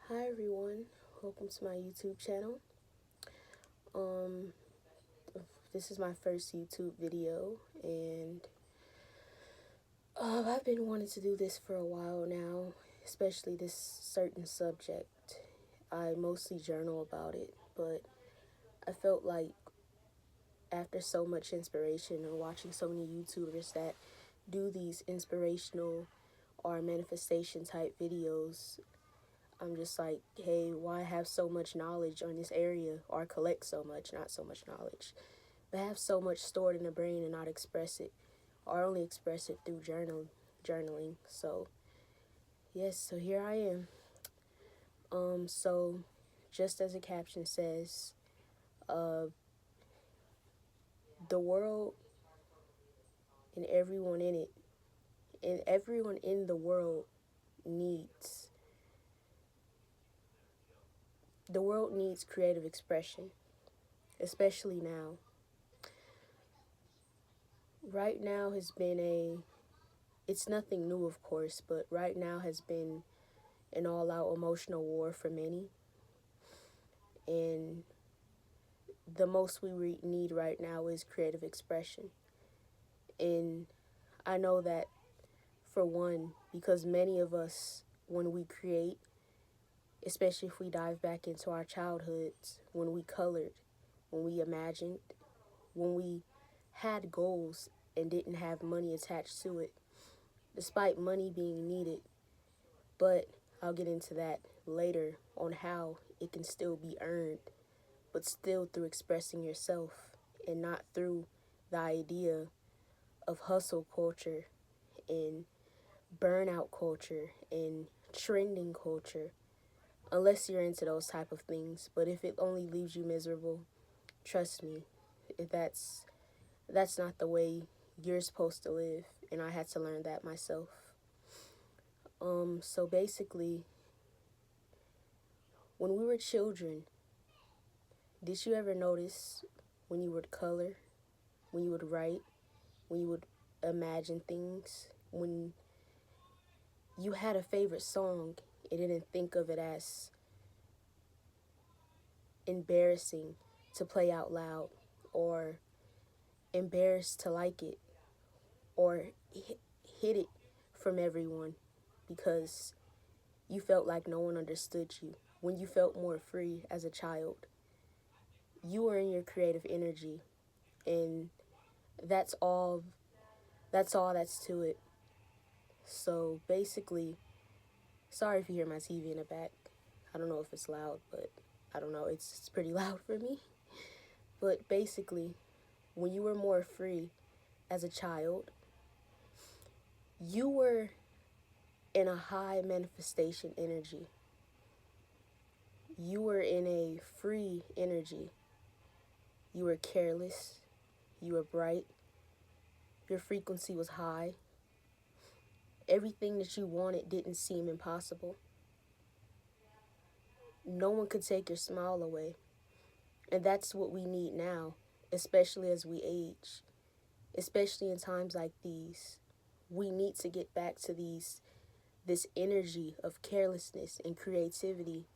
Hi everyone, welcome to my YouTube channel. Um, this is my first YouTube video, and I've been wanting to do this for a while now, especially this certain subject. I mostly journal about it, but I felt like after so much inspiration and watching so many YouTubers that do these inspirational or manifestation type videos, I'm just like, hey, why have so much knowledge on this area or collect so much, not so much knowledge, but have so much stored in the brain and not express it or only express it through journaling. So, yes, so here I am. So just as the caption says, uh, the world and everyone in it, and everyone in the world needs, the world needs creative expression, especially now. Right now has been it's nothing new, of course, but right now has been an all out emotional war for many. And the most we need right now is creative expression. And I know that, for one, because many of us, when we create, especially if we dive back into our childhoods, when we colored, when we imagined, when we had goals and didn't have money attached to it, despite money being needed. But I'll get into that later on how it can still be earned, but still through expressing yourself and not through the idea of hustle culture and burnout culture and trending culture, unless you're into those type of things. But if it only leaves you miserable, trust me, if that's not the way you're supposed to live. And I had to learn that myself. So basically, when we were children, did you ever notice when you would color, when you would write, when you would imagine things, when you had a favorite song and didn't think of it as embarrassing to play out loud, or embarrassed to like it, or hid it from everyone because you felt like no one understood you? When you felt more free as a child, you were in your creative energy, and that's all that's to it. So basically, sorry if you hear my TV in the back. I don't know if it's loud, but I don't know, it's pretty loud for me. But basically, when you were more free as a child, you were in a high manifestation energy. You were in a free energy. You were careless. You were bright. Your frequency was high. Everything that you wanted didn't seem impossible. No one could take your smile away. And that's what we need now, especially as we age, especially in times like these. We need to get back to this energy of carelessness and creativity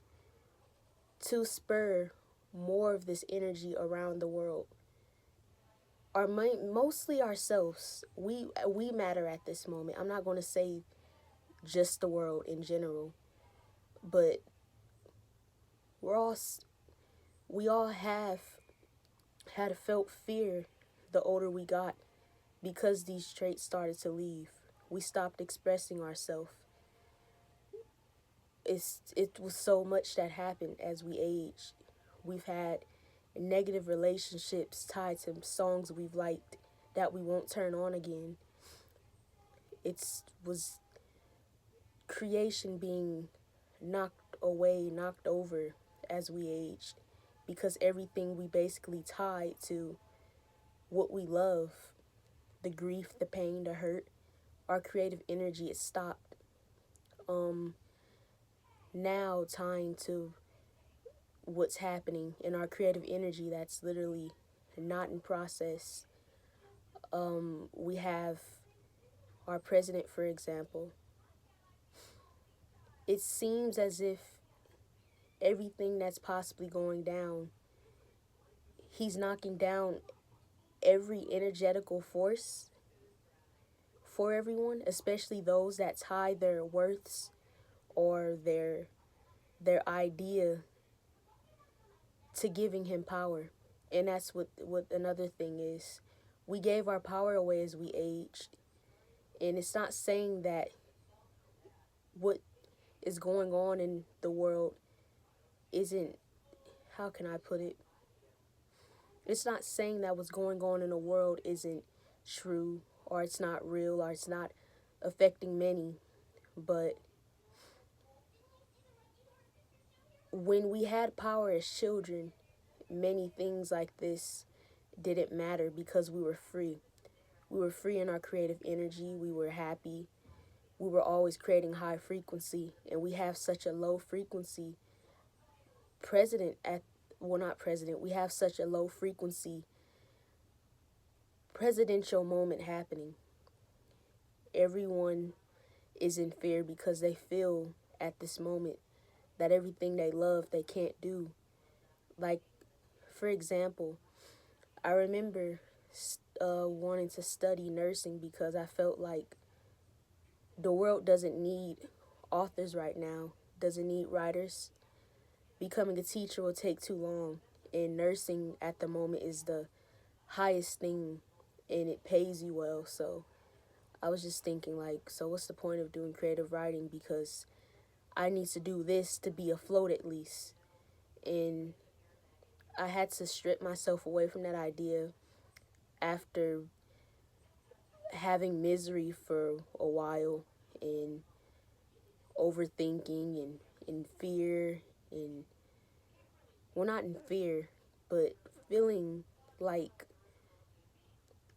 to spur more of this energy around the world. Mostly ourselves. We matter at this moment. I'm not going to say just the world in general, but we're all we all have had felt fear the older we got because these traits started to leave. We stopped expressing ourselves. It was so much that happened as we aged. We've had negative relationships tied to songs we've liked that we won't turn on again. It was creation being knocked away, knocked over as we aged, because everything we basically tied to what we love, the grief, the pain, the hurt, our creative energy, it stopped. Now tying to what's happening in our creative energy that's literally not in process. We have our president, for example. It seems as if everything that's possibly going down. He's knocking down every energetical force for everyone, especially those that tie their worths or their idea to giving him power. And that's what another thing is. We gave our power away as we aged. And it's not saying that what is going on in the world isn't, how can I put it? It's not saying that what's going on in the world isn't true or it's not real or it's not affecting many. But when we had power as children, many things like this didn't matter because we were free. We were free in our creative energy. We were happy. We were always creating high frequency, and we have such a low frequency we have such a low frequency presidential moment happening. Everyone is in fear because they feel at this moment that everything they love they can't do. Like, for example, I remember wanting to study nursing because I felt like the world doesn't need authors right now, doesn't need writers. Becoming a teacher will take too long, and nursing at the moment is the highest thing, and it pays you well. So I was just thinking, like, so what's the point of doing creative writing, because I need to do this to be afloat at least. And I had to strip myself away from that idea after having misery for a while and overthinking and in fear and, well, not in fear, but feeling like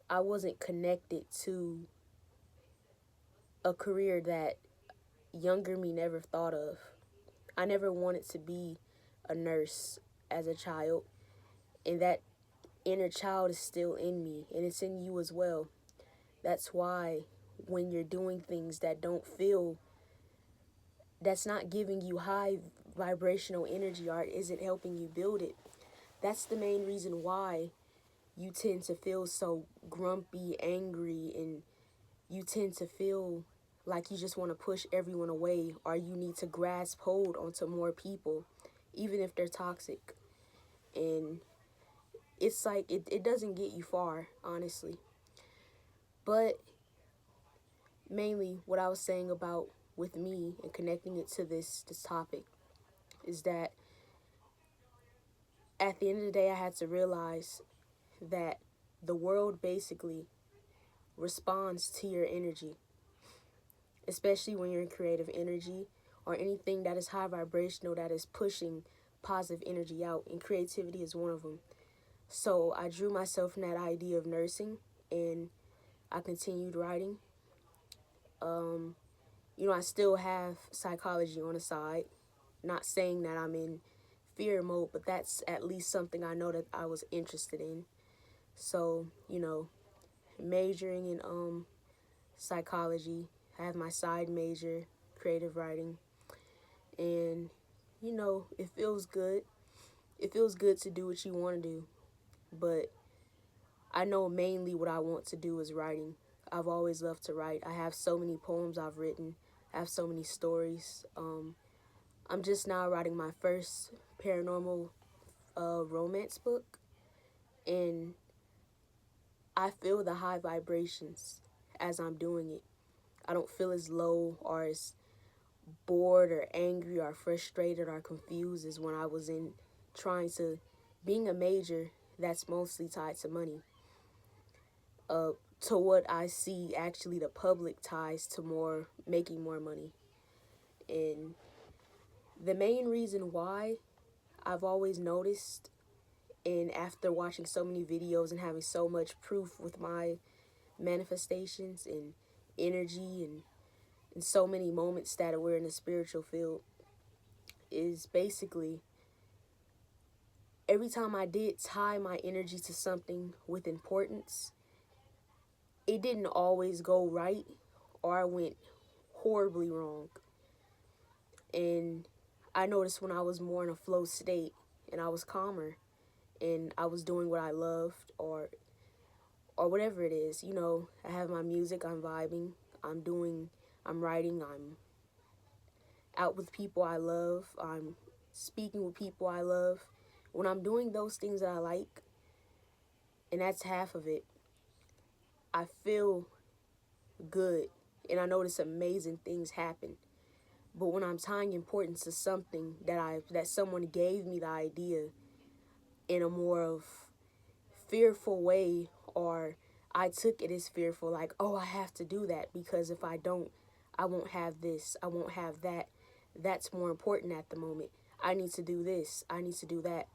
I wasn't connected to a career that younger me never thought of. I never wanted to be a nurse as a child, and that inner child is still in me, and it's in you as well. That's why when you're doing things that don't feel, that's not giving you high vibrational energy or isn't helping you build it, that's the main reason why you tend to feel so grumpy, angry, and you tend to feel like you just want to push everyone away, or you need to grasp hold onto more people, even if they're toxic. And it's like, it doesn't get you far, honestly. But mainly what I was saying about with me and connecting it to this topic is that at the end of the day, I had to realize that the world basically responds to your energy, especially when you're in creative energy or anything that is high vibrational, that is pushing positive energy out, and creativity is one of them. So I drew myself from that idea of nursing, and I continued writing. I still have psychology on the side. Not saying that I'm in fear mode, but that's at least something I know that I was interested in. So, majoring in psychology. I have my side major, creative writing. And, it feels good. It feels good to do what you want to do. But I know mainly what I want to do is writing. I've always loved to write. I have so many poems I've written. I have so many stories. I'm just now writing my first paranormal romance book. And I feel the high vibrations as I'm doing it. I don't feel as low or as bored or angry or frustrated or confused as when I was in being a major that's mostly tied to money. To what I see, actually the public ties to making more money. And the main reason why I've always noticed, and after watching so many videos and having so much proof with my manifestations and energy and so many moments that we're in the spiritual field, is basically every time I did tie my energy to something with importance, it didn't always go right, or I went horribly wrong. And I noticed when I was more in a flow state and I was calmer and I was doing what I loved, or whatever it is, you know, I have my music, I'm vibing, I'm writing, I'm out with people I love, I'm speaking with people I love. When I'm doing those things that I like, and that's half of it, I feel good and I notice amazing things happen. But when I'm tying importance to something that someone gave me the idea in a more of fearful way, or I took it as fearful, like, oh, I have to do that because if I don't, I won't have this, I won't have that. That's more important at the moment. I need to do this, I need to do that.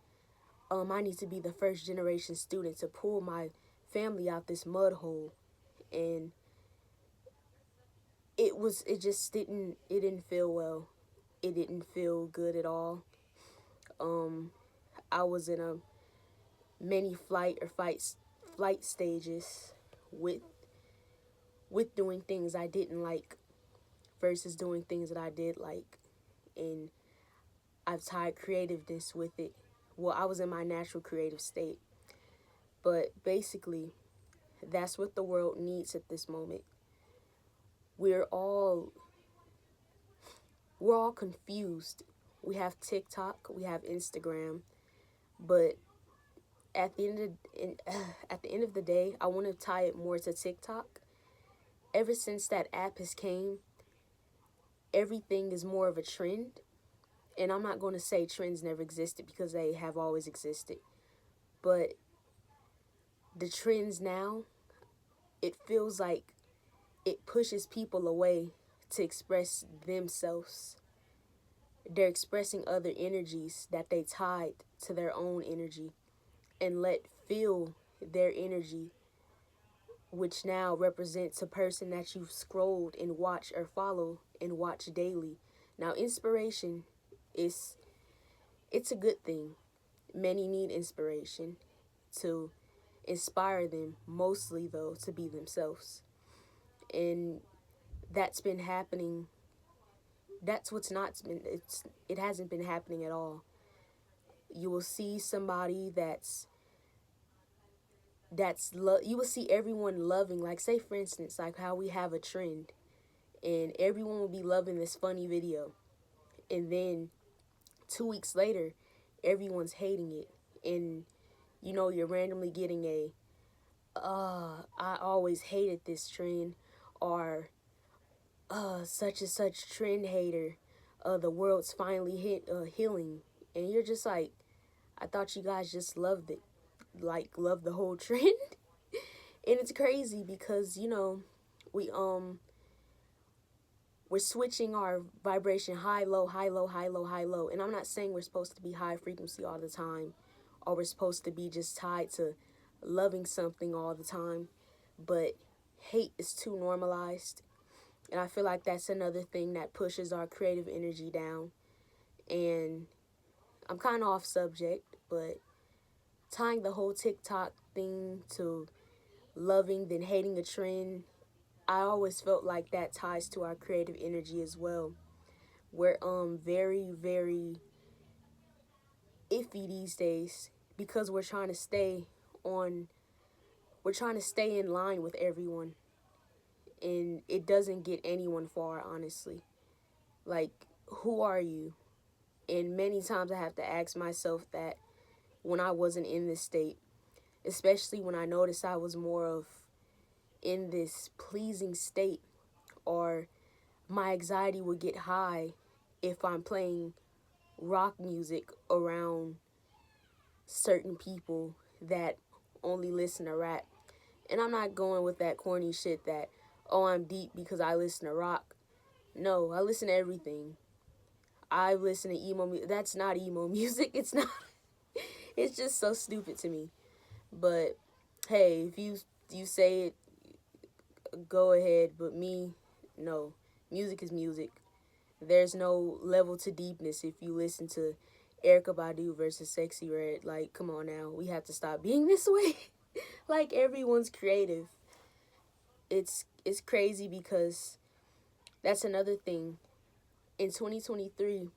I need to be the first generation student to pull my family out this mud hole. And it didn't feel well. It didn't feel good at all. I was in a many flight stages with doing things I didn't like versus doing things that I did like. And I've tied creativeness with it. Well, I was in my natural creative state. But basically, that's what the world needs at this moment. We're all confused. We have TikTok, we have Instagram, but at the at the end of the day, I want to tie it more to TikTok. Ever since that app has came, everything is more of a trend. And I'm not going to say trends never existed because they have always existed. But the trends now, it feels like it pushes people away to express themselves. They're expressing other energies that they tied to their own energy and let feel their energy, which now represents a person that you've scrolled and watch or follow and watch daily. Now, inspiration is it's a good thing. Many need inspiration to inspire them, mostly though to be themselves. And that's been happening. That's what's not been it hasn't been happening at all. You will see somebody you will see everyone loving, like, say for instance, like how we have a trend and everyone will be loving this funny video, and then 2 weeks later everyone's hating it, and you know you're randomly getting a I always hated this trend, or such and such trend hater, the world's finally healing, and you're just like, I thought you guys just loved it, like loved the whole trend. And it's crazy because, you know, we we're switching our vibration high low high low high low high low, and I'm not saying we're supposed to be high frequency all the time, or we're supposed to be just tied to loving something all the time, but hate is too normalized. And I feel like that's another thing that pushes our creative energy down. And I'm kind of off subject, but tying the whole TikTok thing to loving then hating a trend, I always felt like that ties to our creative energy as well. We're very, very iffy these days because on we're trying to stay in line with everyone, and it doesn't get anyone far, honestly. Like, who are you? And many times I have to ask myself that when I wasn't in this state, especially when I noticed I was more of in this pleasing state, or my anxiety would get high if I'm playing rock music around certain people that only listen to rap. And I'm not going with that corny shit that, oh, I'm deep because I listen to rock. No, I listen to everything. I listen to emo music. That's not emo music. It's not. It's just so stupid to me. But hey, if you say it, go ahead. But me, no. Music is music. There's no level to deepness if you listen to Erykah Badu versus Sexy Red. Like, come on now. We have to stop being this way. Like, everyone's creative. It's crazy because that's another thing. In 2023,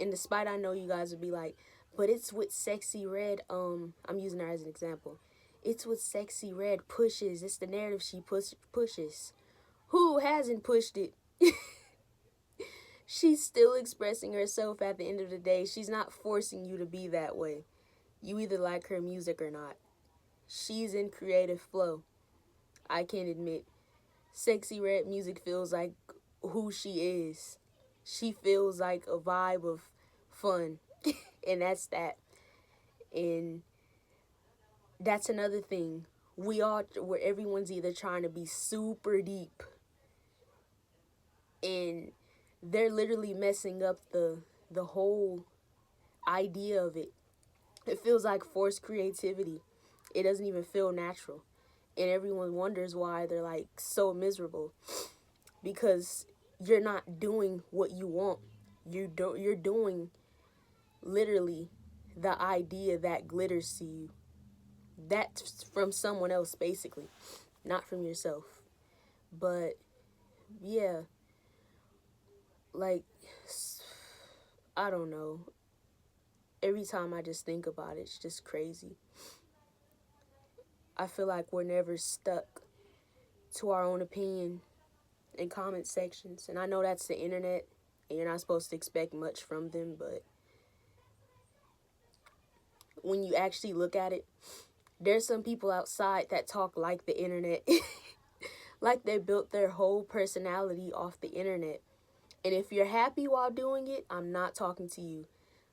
And despite I know you guys would be like, but it's what Sexy Red, I'm using her as an example. It's what Sexy Red pushes. It's the narrative she pushes. Who hasn't pushed it? She's still expressing herself at the end of the day. She's not forcing you to be that way. You either like her music or not. She's in creative flow. I can admit. Sexy Red music feels like who she is. She feels like a vibe of fun. And that's that. And that's another thing. Where everyone's either trying to be super deep and they're literally messing up the whole idea of it. It feels like forced creativity. It doesn't even feel natural. And everyone wonders why they're like so miserable. Because you're not doing what you want. You're doing literally the idea that glitters to you. That's from someone else basically, not from yourself. But yeah, like I don't know. Every time I just think about it, it's just crazy. I feel like we're never stuck to our own opinion in comment sections. And I know that's the internet, and you're not supposed to expect much from them, but when you actually look at it, there's some people outside that talk like the internet. Like they built their whole personality off the internet. And if you're happy while doing it, I'm not talking to you.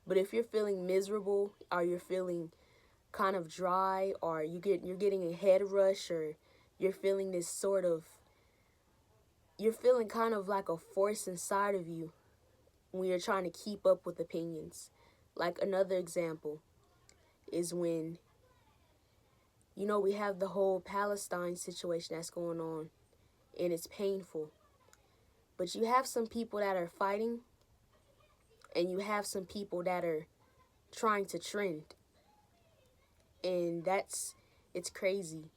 But if you're feeling miserable, or you're feeling kind of dry, or you're getting a head rush, or you're feeling this sort of, you're feeling kind of like a force inside of you when you're trying to keep up with opinions. Like another example is when, we have the whole Palestine situation that's going on, and it's painful. But you have some people that are fighting, and you have some people that are trying to trend. And it's crazy.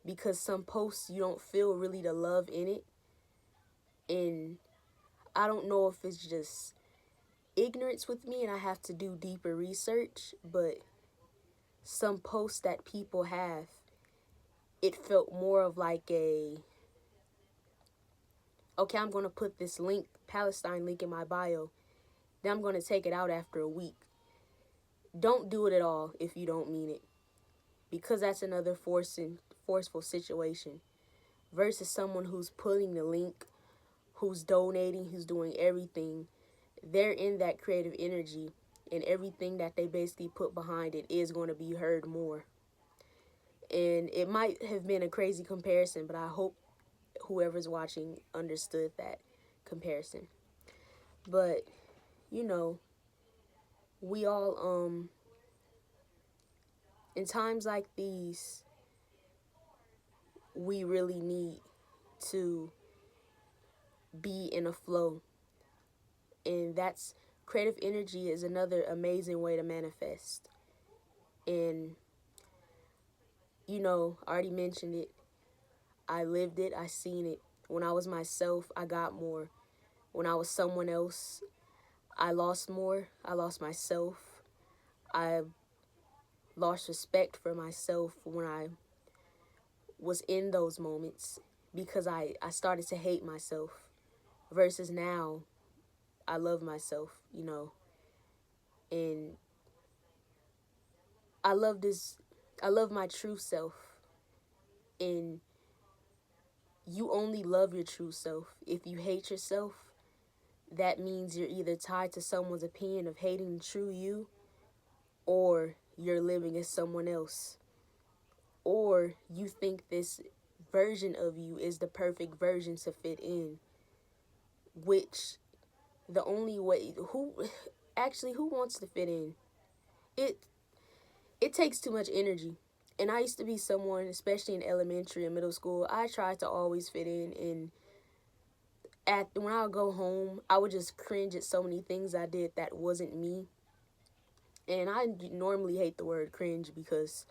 Because some posts you don't feel really the love in it. And I don't know if it's just ignorance with me and I have to do deeper research, but some posts that people have, it felt more of like okay, I'm going to put this link, Palestine link in my bio, then I'm going to take it out after a week. Don't do it at all if you don't mean it, because that's another forceful situation versus someone who's putting the link, who's donating, who's doing everything. They're in that creative energy, and everything that they basically put behind it is going to be heard more. And it might have been a crazy comparison, but I hope whoever's watching understood that comparison. But, we all, in times like these, we really need to be in a flow. And that's, creative energy is another amazing way to manifest. And, I already mentioned it. I lived it. I seen it. When I was myself, I got more. When I was someone else, I lost more. I lost myself. I lost respect for myself when I was in those moments, because I started to hate myself. Versus now, I love myself, and I love my true self. And you only love your true self. If you hate yourself, that means you're either tied to someone's opinion of hating the true you, or you're living as someone else, or you think this version of you is the perfect version to fit in, which the only way, who wants to fit in? It takes too much energy. And I used to be someone, especially in elementary and middle school, I tried to always fit in, and when I would go home, I would just cringe at so many things I did that wasn't me. And I normally hate the word cringe because,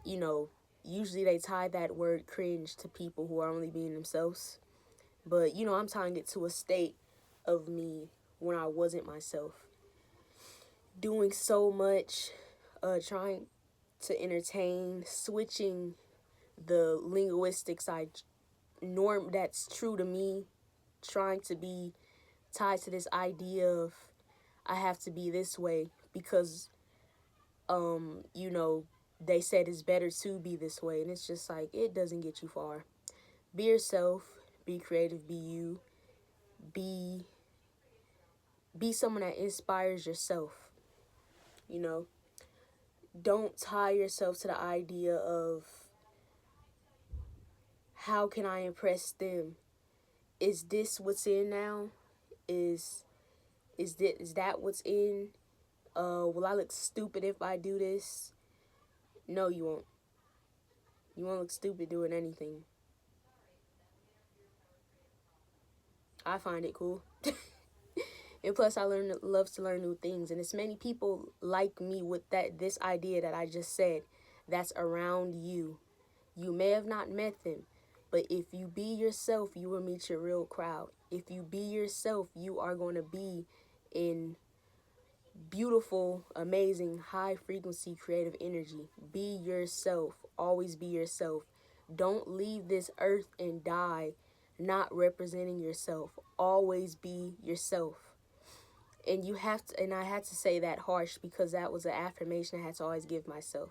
usually they tie that word cringe to people who are only being themselves. But, I'm tying it to a state of me when I wasn't myself. Doing so much, trying to entertain, switching the linguistics norm that's true to me, trying to be tied to this idea of I have to be this way because you know, they said it's better to be this way, and it's just like it doesn't get you far. Be yourself, be creative, be you, be someone that inspires yourself. You know, don't tie yourself to the idea of how can I impress them? Is this what's in now? Is that what's in? Will I look stupid if I do this? No, you won't. You won't look stupid doing anything. I find it cool. And plus, I love to learn new things. And it's many people like me with this idea that I just said that's around you. You may have not met them, but if you be yourself, you will meet your real crowd. If you be yourself, you are going to be in beautiful, amazing, high frequency creative energy. Be yourself. Always be yourself. Don't leave this earth and die not representing yourself. Always be yourself. And you have to, and I had to say that harsh because that was an affirmation I had to always give myself.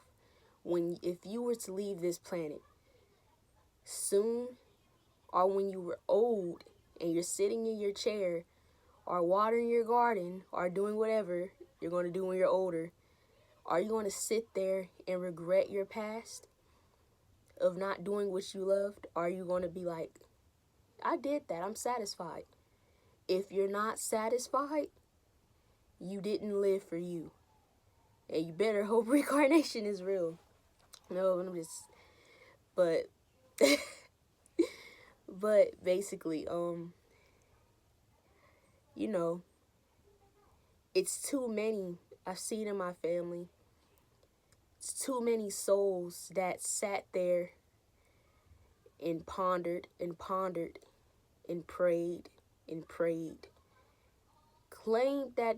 If you were to leave this planet soon, or when you were old and you're sitting in your chair or watering your garden or doing whatever you're going to do when you're older, are you going to sit there and regret your past of not doing what you loved? Or are you going to be like, I did that, I'm satisfied? If you're not satisfied, you didn't live for you. And you better hope reincarnation is real. No, I'm just, but, but basically, you know, it's too many, I've seen in my family, it's too many souls that sat there and pondered and pondered and prayed and prayed. Claimed that,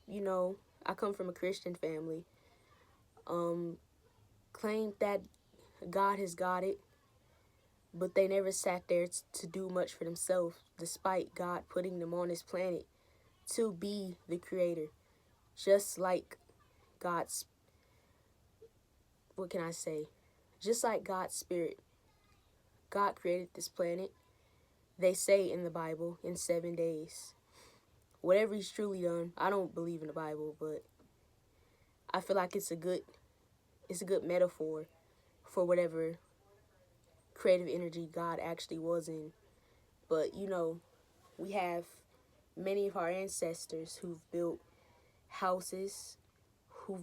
you know, I come from a Christian family. Claimed that God has got it, but they never sat there to do much for themselves, despite God putting them on this planet to be the creator. Just like God's, what can I say? Just like God's spirit. God created this planet, they say in the Bible, in 7 days. Whatever he's truly done, I don't believe in the Bible, but I feel like it's a good metaphor for whatever creative energy God actually was in. But, you know, we have many of our ancestors who've built houses, who've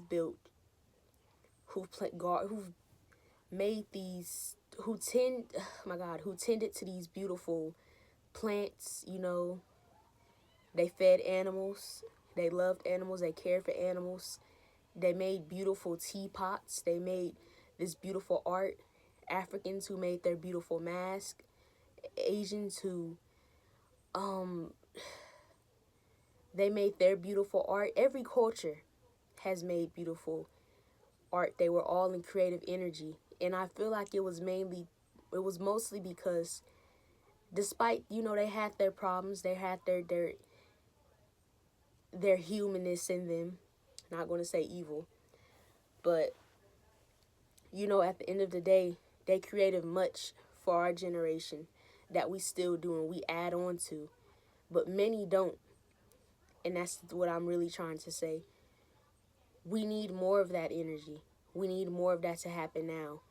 made these, who tended to these beautiful plants, you know. They fed animals, they loved animals, they cared for animals. They made beautiful teapots, they made this beautiful art. Africans who made their beautiful mask, Asians who they made their beautiful art. Every culture has made beautiful art. They were all in creative energy. And I feel like it was mostly because despite, you know, they had their problems, they had their humanness in them. Not going to say evil, but you know, at the end of the day, they created much for our generation that we still do and we add on to, but many don't. And that's what I'm really trying to say. We need more of that energy. We need more of that to happen now.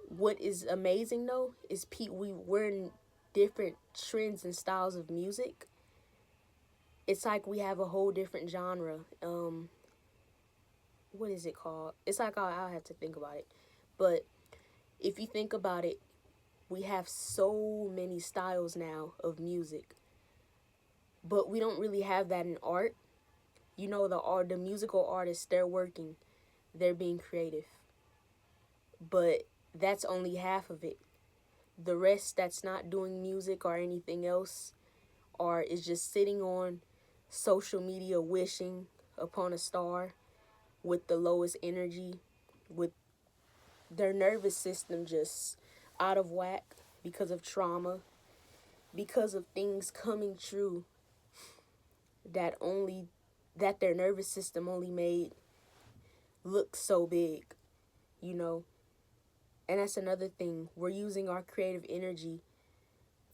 What is amazing though is we're in different trends and styles of music. It's like we have a whole different genre. What is it called? It's like I'll have to think about it. But if you think about it, we have so many styles now of music. But we don't really have that in art. You know, the musical artists, they're working. They're being creative. But that's only half of it. The rest that's not doing music or anything else or is just sitting on social media wishing upon a star with the lowest energy, with their nervous system just out of whack because of trauma, because of things coming true that their nervous system only made look so big, you know. And that's another thing. We're using our creative energy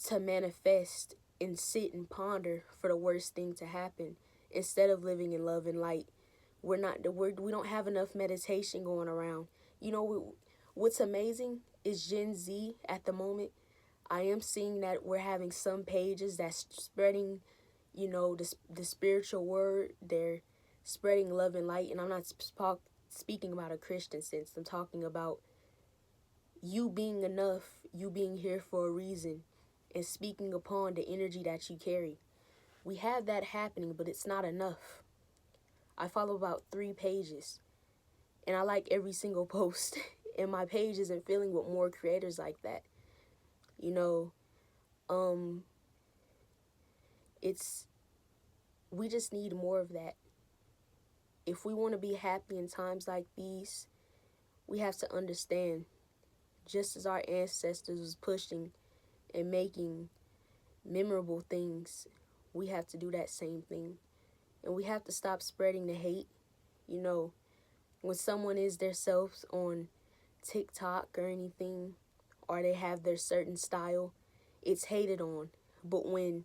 to manifest and sit and ponder for the worst thing to happen instead of living in love and light. We don't have enough meditation going around. You know, what's amazing is Gen Z at the moment. I am seeing that we're having some pages that's spreading, the spiritual word. They're spreading love and light, and I'm not speaking about a Christian sense. I'm talking about you being enough, you being here for a reason, and speaking upon the energy that you carry. We have that happening, but it's not enough. I follow about 3 pages, and I like every single post, and my page isn't filling with more creators like that. You know, we just need more of that. If we want to be happy in times like these, we have to understand, just as our ancestors was pushing and making memorable things, we have to do that same thing. And we have to stop spreading the hate. You know, when someone is themselves on TikTok or anything, or they have their certain style, it's hated on. But when,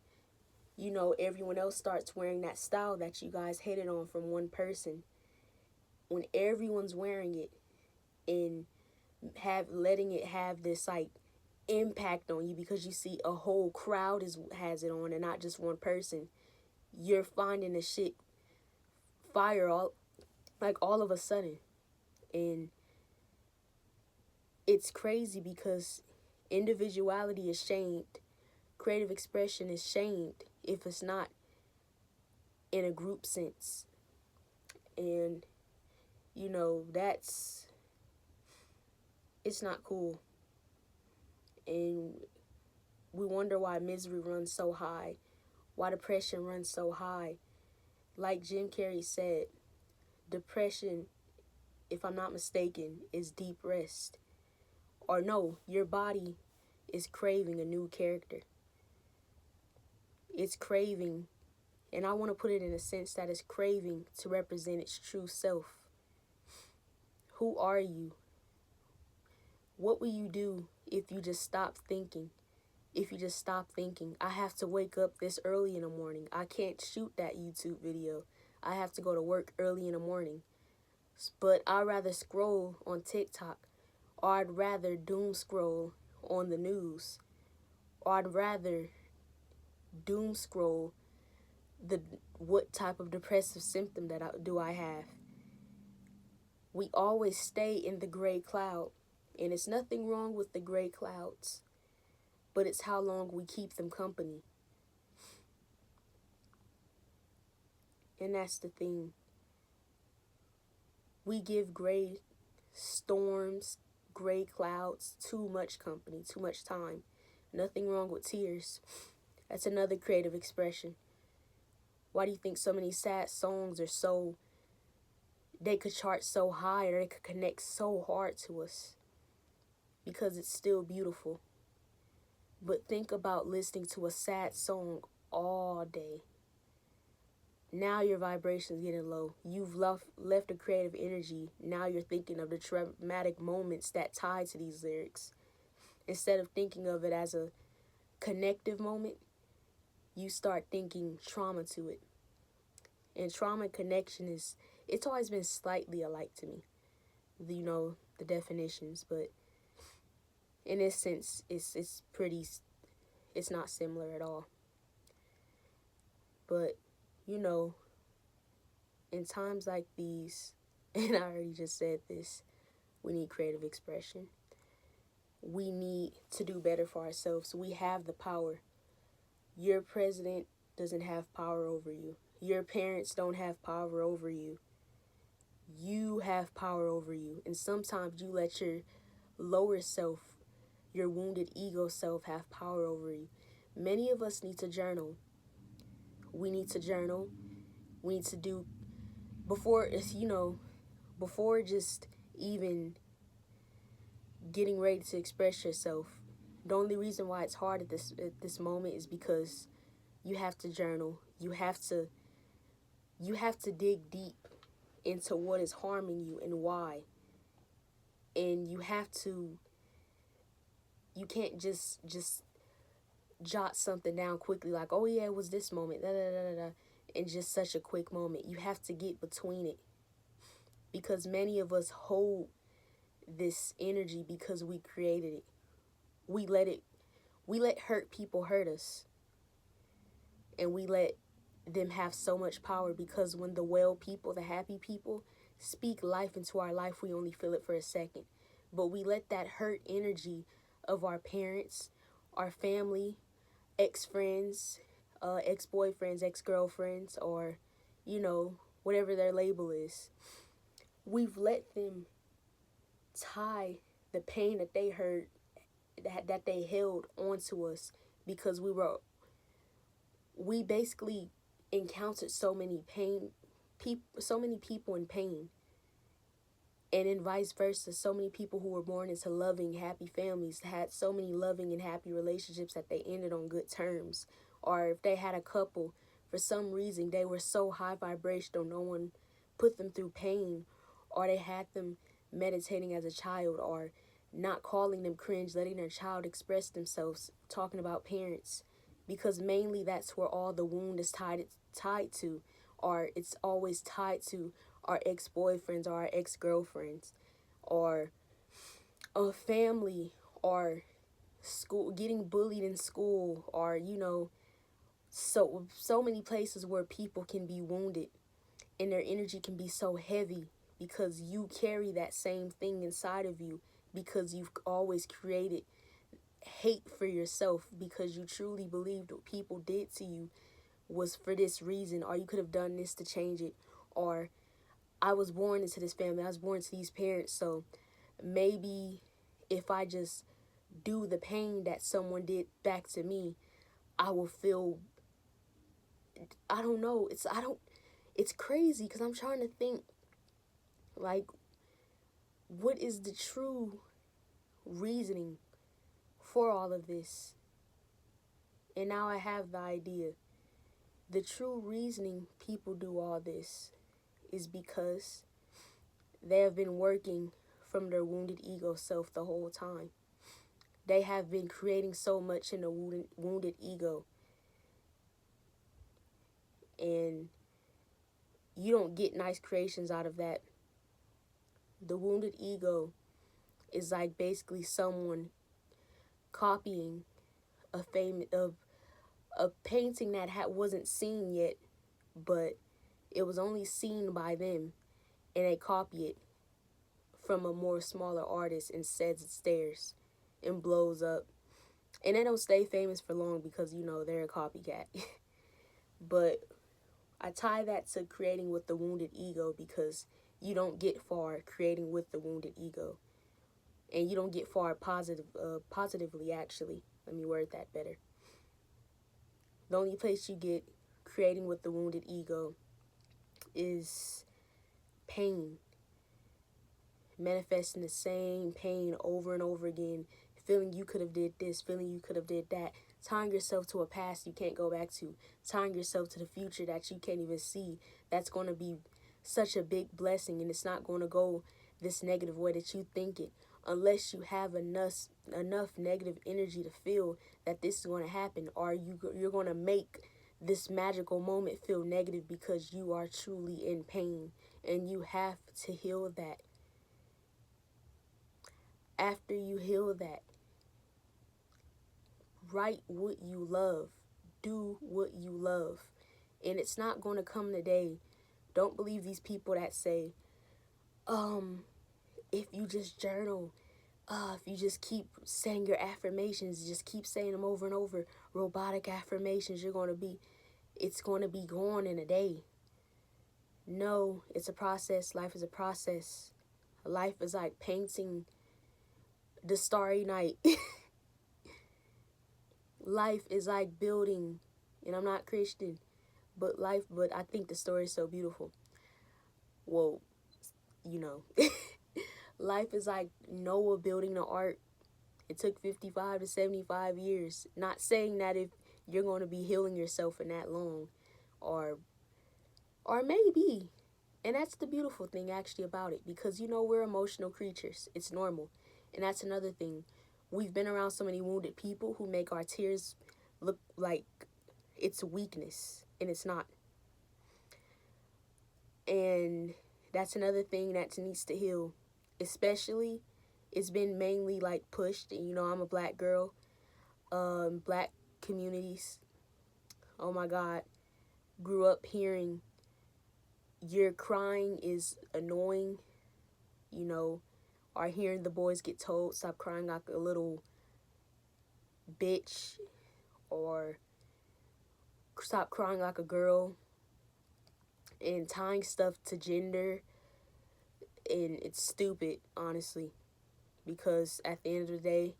everyone else starts wearing that style that you guys hated on from one person, when everyone's wearing it and letting it have this like impact on you because you see a whole crowd has it on and not just one person, you're finding the shit fire all of a sudden. And it's crazy because individuality is shamed, creative expression is shamed if it's not in a group sense. And it's not cool. And we wonder why misery runs so high, why depression runs so high. Like Jim Carrey said, depression, if I'm not mistaken, is deep rest. Or no, your body is craving a new character. It's craving, and I want to put it in a sense that it's craving to represent its true self. Who are you? What will you do if you just stop thinking? If you just stop thinking, I have to wake up this early in the morning. I can't shoot that YouTube video. I have to go to work early in the morning. But I'd rather scroll on TikTok, or I'd rather doom scroll on the news, or I'd rather doom scroll what type of depressive symptom do I have. We always stay in the gray cloud, and it's nothing wrong with the gray clouds, but it's how long we keep them company. And that's the thing. We give gray storms, gray clouds too much company, too much time. Nothing wrong with tears. That's another creative expression. Why do you think so many sad songs are they could chart so high, or they could connect so hard to us? Because it's still beautiful. But think about listening to a sad song all day. Now your vibration's getting low. You've left a creative energy. Now you're thinking of the traumatic moments that tie to these lyrics. Instead of thinking of it as a connective moment, you start thinking trauma to it. And trauma and connection it's always been slightly alike to me. The definitions, but in this sense, it's not similar at all. But, in times like these, and I already just said this, we need creative expression. We need to do better for ourselves. We have the power. Your president doesn't have power over you. Your parents don't have power over you. You have power over you. And sometimes you let your lower self, your wounded ego self, have power over you. Many of us need to journal. We need to journal. We need to do before it's, before just even getting ready to express yourself. The only reason why it's hard at this moment is because you have to journal. You have to dig deep into what is harming you and why. And you can't just jot something down quickly like, oh yeah, it was this moment, da da da da, in just such a quick moment. You have to get between it, because many of us hold this energy because we created it. We let hurt people hurt us, and we let them have so much power, because when the well people, the happy people, speak life into our life, we only feel it for a second. But we let that hurt energy of our parents, our family, ex-friends, ex-boyfriends, ex-girlfriends, or, whatever their label is. We've let them tie the pain that they heard, that they held onto us, because we basically encountered so many people in pain. And then vice versa, so many people who were born into loving, happy families had so many loving and happy relationships that they ended on good terms. Or if they had a couple, for some reason, they were so high vibrational, no one put them through pain. Or they had them meditating as a child, or not calling them cringe, letting their child express themselves, talking about parents. Because mainly that's where all the wound is tied to, or it's always tied to our ex-boyfriends or our ex-girlfriends, or a family, or school, getting bullied in school, or so many places where people can be wounded and their energy can be so heavy, because you carry that same thing inside of you, because you've always created hate for yourself, because you truly believed what people did to you was for this reason, or you could have done this to change it, or I was born into this family, I was born to these parents, so maybe if I just do the pain that someone did back to me, I will feel, I don't know, it's crazy, because I'm trying to think, like, what is the true reasoning for all of this? And now I have the idea. The true reasoning people do all this is because they have been working from their wounded ego self the whole time. They have been creating so much in a wounded ego. And you don't get nice creations out of that. The wounded ego is like basically someone copying a painting that wasn't seen yet, but it was only seen by them, and they copy it from a more smaller artist and says it stares and blows up. And they don't stay famous for long because, they're a copycat. But I tie that to creating with the wounded ego, because you don't get far creating with the wounded ego. And you don't get far positively, actually. Let me word that better. The only place you get creating with the wounded ego is pain. Manifesting the same pain over and over again. Feeling you could have did this, feeling you could have did that. Tying yourself to a past you can't go back to. Tying yourself to the future that you can't even see. That's going to be such a big blessing, and it's not going to go this negative way that you think it, unless you have enough negative energy to feel that this is going to happen, or you're going to make this magical moment feel negative, because you are truly in pain, and you have to heal that. After you heal that, write what you love, do what you love, and it's not going to come today. Don't believe these people that say, if you just journal, if you just keep saying your affirmations, just keep saying them over and over, robotic affirmations, it's going to be gone in a day. No, it's a process. Life is a process. Life is like painting the starry night. Life is like building, and I'm not Christian, But I think the story is so beautiful. Well, you know, life is like Noah building the ark. It took 55 to 75 years. Not saying that if you're going to be healing yourself in that long, or maybe. And that's the beautiful thing actually about it, because we're emotional creatures. It's normal. And that's another thing. We've been around so many wounded people who make our tears look like it's weakness, and it's not. And that's another thing that needs to heal. Especially, it's been mainly like pushed, and I'm a black girl. Black communities, oh my God, grew up hearing your crying is annoying, or hearing the boys get told stop crying like a little bitch, or stop crying like a girl, and tying stuff to gender. And it's stupid, honestly, because at the end of the day,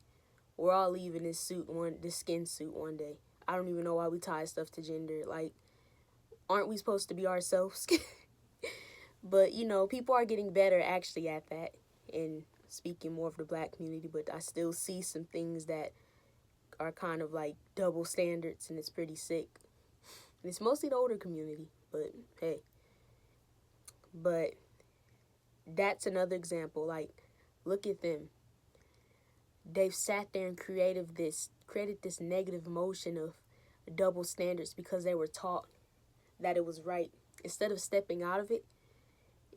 we're all leaving this skin suit one day. I don't even know why we tie stuff to gender. Like, aren't we supposed to be ourselves? But people are getting better actually at that, and speaking more of the black community, but I still see some things that are kind of like double standards, and it's pretty sick. And it's mostly the older community, but hey. But that's another example. Like, look at them. They've sat there and created this negative motion of double standards because they were taught that it was right. Instead of stepping out of it,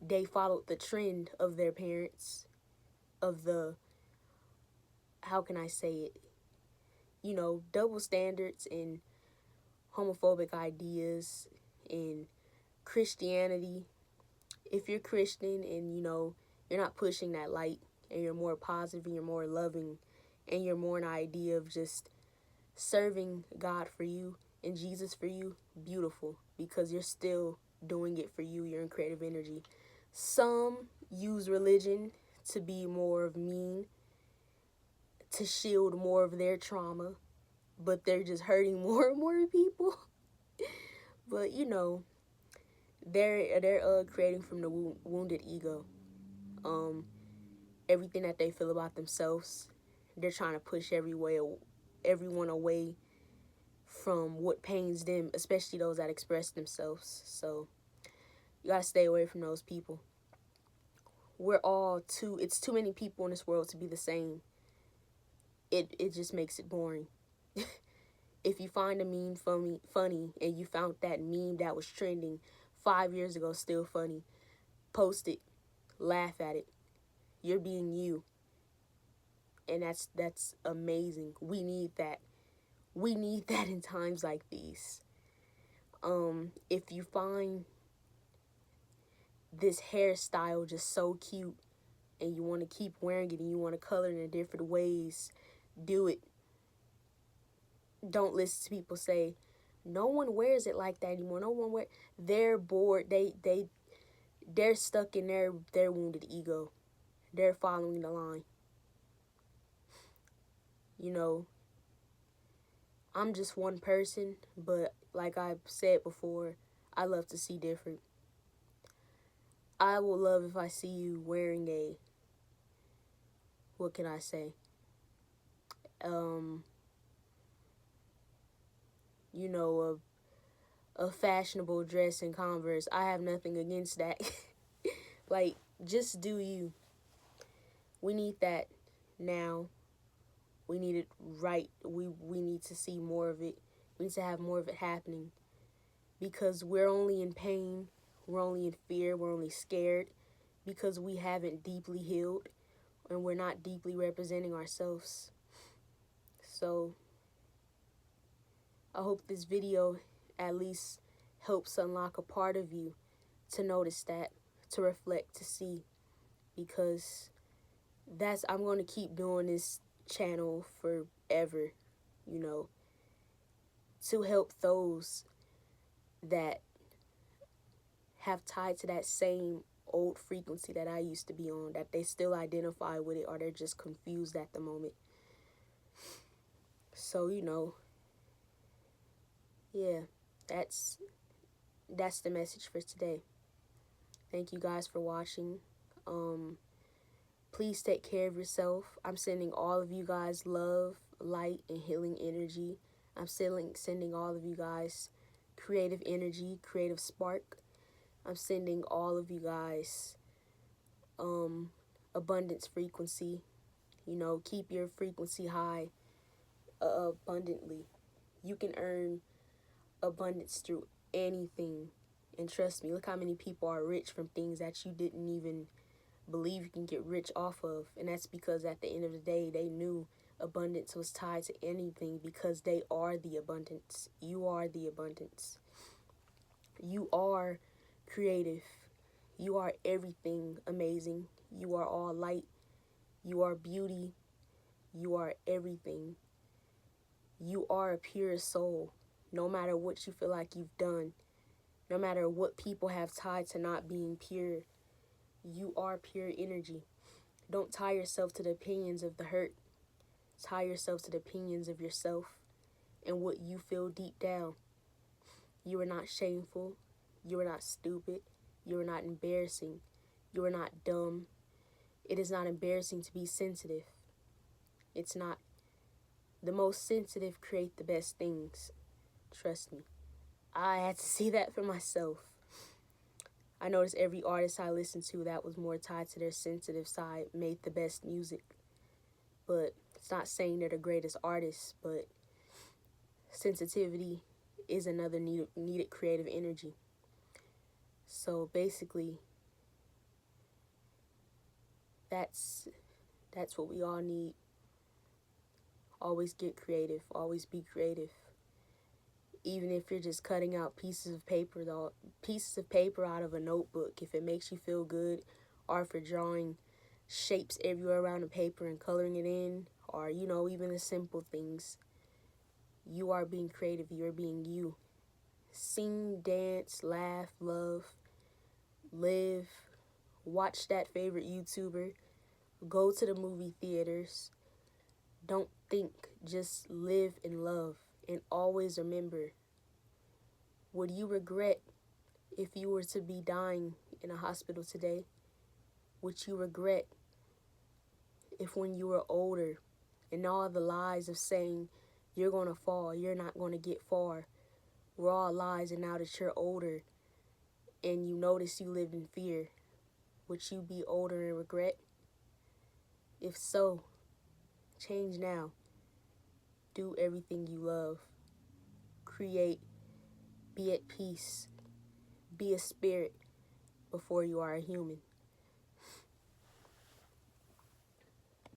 they followed the trend of their parents, of the, how can I say it, double standards and homophobic ideas and Christianity. If you're Christian and you're not pushing that light, and you're more positive and you're more loving, and you're more an idea of just serving God for you and Jesus for you, beautiful, because you're still doing it for you. You're in creative energy. Some use religion to be more of mean, to shield more of their trauma, but they're just hurting more and more people. But they're creating from the wounded ego. Everything that they feel about themselves, they're trying to push everyone away from what pains them, especially those that express themselves. So you gotta stay away from those people. It's too many people in this world to be the same. It just makes it boring. If you find a meme funny, and you found that meme that was trending 5 years ago still funny, post it, laugh at it. You're being you. And that's amazing. We need that. We need that in times like these. If you find this hairstyle just so cute, and you want to keep wearing it, and you want to color it in different ways, do it. Don't listen to people say, no one wears it like that anymore. No one wear. They're bored. They're stuck in their wounded ego. They're following the line. I'm just one person, but like I've said before, I love to see different. I will love if I see you wearing what can I say? A fashionable dress and Converse. I have nothing against that. Like, just do you. We need that now. We need it right. We need to see more of it. We need to have more of it happening. Because we're only in pain. We're only in fear. We're only scared. Because we haven't deeply healed. And we're not deeply representing ourselves. So, I hope this video at least helps unlock a part of you to notice that, to reflect, to see. Because I'm going to keep doing this channel forever, to help those that have tied to that same old frequency that I used to be on, that they still identify with it, or they're just confused at the moment. So, yeah, that's that's the message for today. Thank you guys for watching. Please take care of yourself. I'm sending all of you guys love, light, and healing energy. I'm sending all of you guys creative energy, creative spark. I'm sending all of you guys abundance frequency. You know, keep your frequency high abundantly. You can earn abundance through anything. And trust me, look how many people are rich from things that you didn't even believe you can get rich off of. And that's because at the end of the day, they knew abundance was tied to anything, because they are the abundance. You are the abundance. You are creative. You are everything amazing. You are all light. You are beauty. You are everything. You are a pure soul. No matter what you feel like you've done, no matter what people have tied to not being pure, you are pure energy. Don't tie yourself to the opinions of the hurt. Tie yourself to the opinions of yourself and what you feel deep down. You are not shameful. You are not stupid. You are not embarrassing. You are not dumb. It is not embarrassing to be sensitive. It's not. The most sensitive create the best things. Trust me. I had to see that for myself. I noticed every artist I listened to that was more tied to their sensitive side made the best music. But it's not saying they're the greatest artists, but sensitivity is another needed creative energy. So basically, that's what we all need. Always get creative. Always be creative. Even if you're just cutting out pieces of paper out of a notebook, if it makes you feel good, or if you're drawing shapes everywhere around the paper and coloring it in, or, you know, even the simple things. You are being creative. You are being you. Sing, dance, laugh, love, live, watch that favorite YouTuber, go to the movie theaters. Don't think, just live and love. And always remember, would you regret if you were to be dying in a hospital today? Would you regret if when you were older and all the lies of saying you're going to fall, you're not going to get far, were all lies, and now that you're older and you notice you lived in fear, would you be older and regret? If so, change now. Do everything you love. Create. Be at peace. Be a spirit before you are a human.